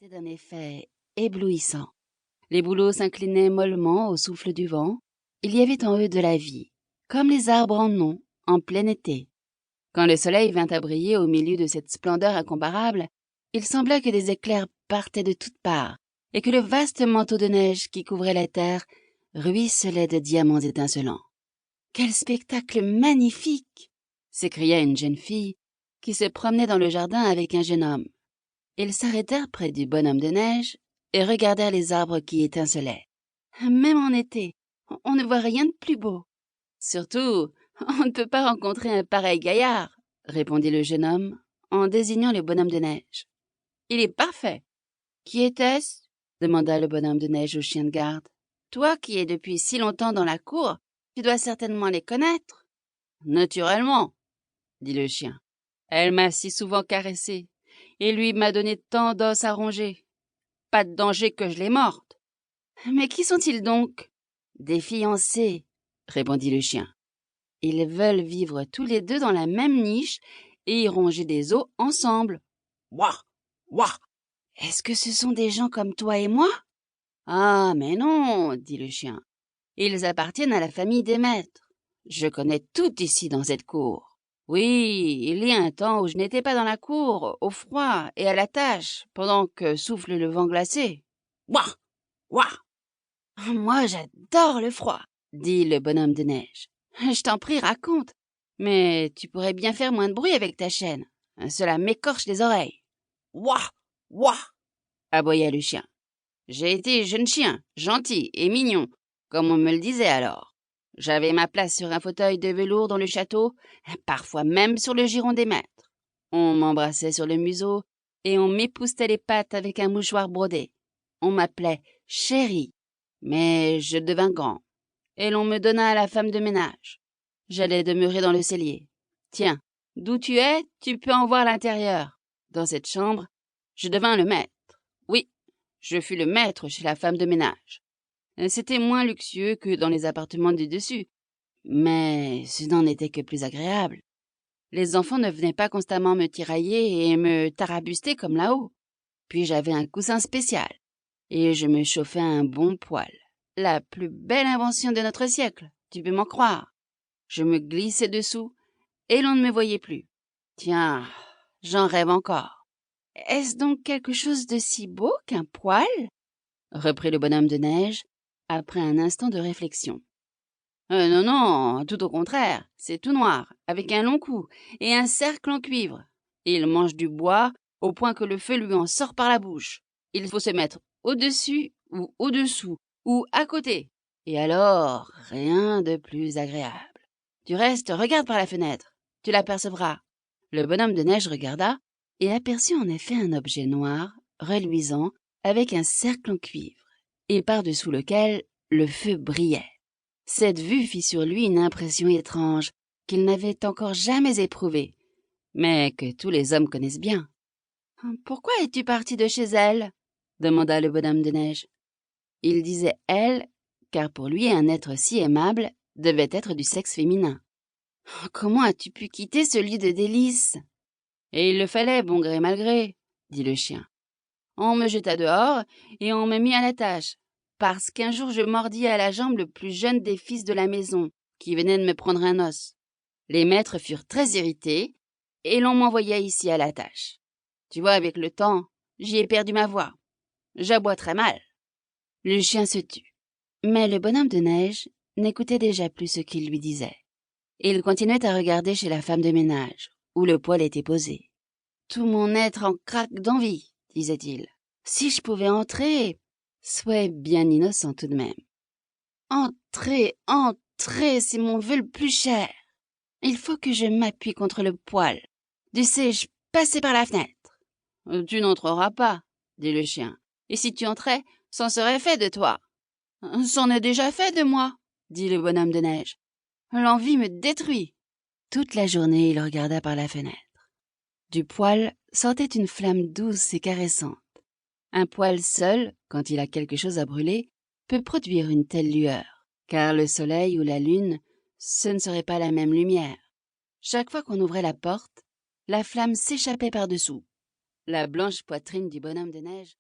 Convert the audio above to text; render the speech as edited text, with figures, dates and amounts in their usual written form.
était d'un effet éblouissant. Les bouleaux s'inclinaient mollement au souffle du vent. Il y avait en eux de la vie, comme les arbres en ont, en plein été. Quand le soleil vint à briller au milieu de cette splendeur incomparable, il sembla que des éclairs partaient de toutes parts, et que le vaste manteau de neige qui couvrait la terre ruisselait de diamants étincelants. « Quel spectacle magnifique !» s'écria une jeune fille qui se promenait dans le jardin avec un jeune homme. Ils s'arrêtèrent près du bonhomme de neige et regardèrent les arbres qui étincelaient. « Même en été, on ne voit rien de plus beau. Surtout, on ne peut pas rencontrer un pareil gaillard, » répondit le jeune homme en désignant le bonhomme de neige. « Il est parfait. »« Qui était-ce » demanda le bonhomme de neige au chien de garde. « Toi qui es depuis si longtemps dans la cour, tu dois certainement les connaître. »« Naturellement, » dit le chien. « Elle m'a si souvent caressé, et lui m'a donné tant d'os à ronger. Pas de danger que je les morde. »« Mais qui sont-ils donc ?»« Des fiancés, » répondit le chien. « Ils veulent vivre tous les deux dans la même niche et y ronger des os ensemble. »« Ouah, ouah !»« Est-ce que ce sont des gens comme toi et moi ?»« Ah, mais non, » dit le chien. « Ils appartiennent à la famille des maîtres. Je connais tout ici dans cette cour. Oui, il y a un temps où je n'étais pas dans la cour, au froid et à la tâche, pendant que souffle le vent glacé. Ouah, ouah !»« Moi, j'adore le froid, » dit le bonhomme de neige. « Je t'en prie, raconte. Mais tu pourrais bien faire moins de bruit avec ta chaîne. Cela m'écorche les oreilles. »« Ouah, ouah !» aboya le chien. « J'ai été jeune chien, gentil et mignon, comme on me le disait alors. J'avais ma place sur un fauteuil de velours dans le château, parfois même sur le giron des maîtres. On m'embrassait sur le museau et on m'époussetait les pattes avec un mouchoir brodé. On m'appelait chérie, mais je devins grand, et l'on me donna à la femme de ménage. J'allais demeurer dans le cellier. Tiens, d'où tu es, tu peux en voir l'intérieur. Dans cette chambre, je devins le maître. Oui, je fus le maître chez la femme de ménage. C'était moins luxueux que dans les appartements du dessus, mais ce n'en était que plus agréable. Les enfants ne venaient pas constamment me tirailler et me tarabuster comme là-haut. Puis j'avais un coussin spécial, et je me chauffais un bon poêle. La plus belle invention de notre siècle, tu peux m'en croire. Je me glissais dessous, et l'on ne me voyait plus. Tiens, j'en rêve encore. « Est-ce donc quelque chose de si beau qu'un poêle ?» reprit le bonhomme de neige, après un instant de réflexion. « Non, non, tout au contraire, c'est tout noir, avec un long cou et un cercle en cuivre. Il mange du bois au point que le feu lui en sort par la bouche. Il faut se mettre au-dessus ou au-dessous ou à côté. Et alors, rien de plus agréable. Du reste, regarde par la fenêtre, tu l'apercevras. » Le bonhomme de neige regarda et aperçut en effet un objet noir, reluisant, avec un cercle en cuivre, et par-dessous lequel le feu brillait. Cette vue fit sur lui une impression étrange qu'il n'avait encore jamais éprouvée, mais que tous les hommes connaissent bien. « Pourquoi es-tu parti de chez elle ?» demanda le bonhomme de neige. Il disait « elle », car pour lui un être si aimable devait être du sexe féminin. « Comment as-tu pu quitter ce lieu de délices ?»« Et il le fallait, bon gré mal gré, » dit le chien. « On me jeta dehors et on me mit à la tâche, parce qu'un jour je mordis à la jambe le plus jeune des fils de la maison, qui venait de me prendre un os. Les maîtres furent très irrités, et l'on m'envoya ici à la tâche. Tu vois, avec le temps, j'y ai perdu ma voix. J'aboie très mal. » Le chien se tut, mais le bonhomme de neige n'écoutait déjà plus ce qu'il lui disait. Il continuait à regarder chez la femme de ménage, où le poêle était posé. « Tout mon être en craque d'envie, » disait-il. « Si je pouvais entrer... » Sois bien innocent tout de même. « Entrer, entrer, c'est mon vœu le plus cher. Il faut que je m'appuie contre le poêle. Dussé-je passer par la fenêtre ? »« Tu n'entreras pas, » dit le chien. « Et si tu entrais, c'en serait fait de toi. »« C'en est déjà fait de moi, » dit le bonhomme de neige. « L'envie me détruit. » Toute la journée, il regarda par la fenêtre. Du poêle sortait une flamme douce et caressante. Un poêle seul, quand il a quelque chose à brûler, peut produire une telle lueur, car le soleil ou la lune, ce ne serait pas la même lumière. Chaque fois qu'on ouvrait la porte, la flamme s'échappait par-dessous. La blanche poitrine du bonhomme de neige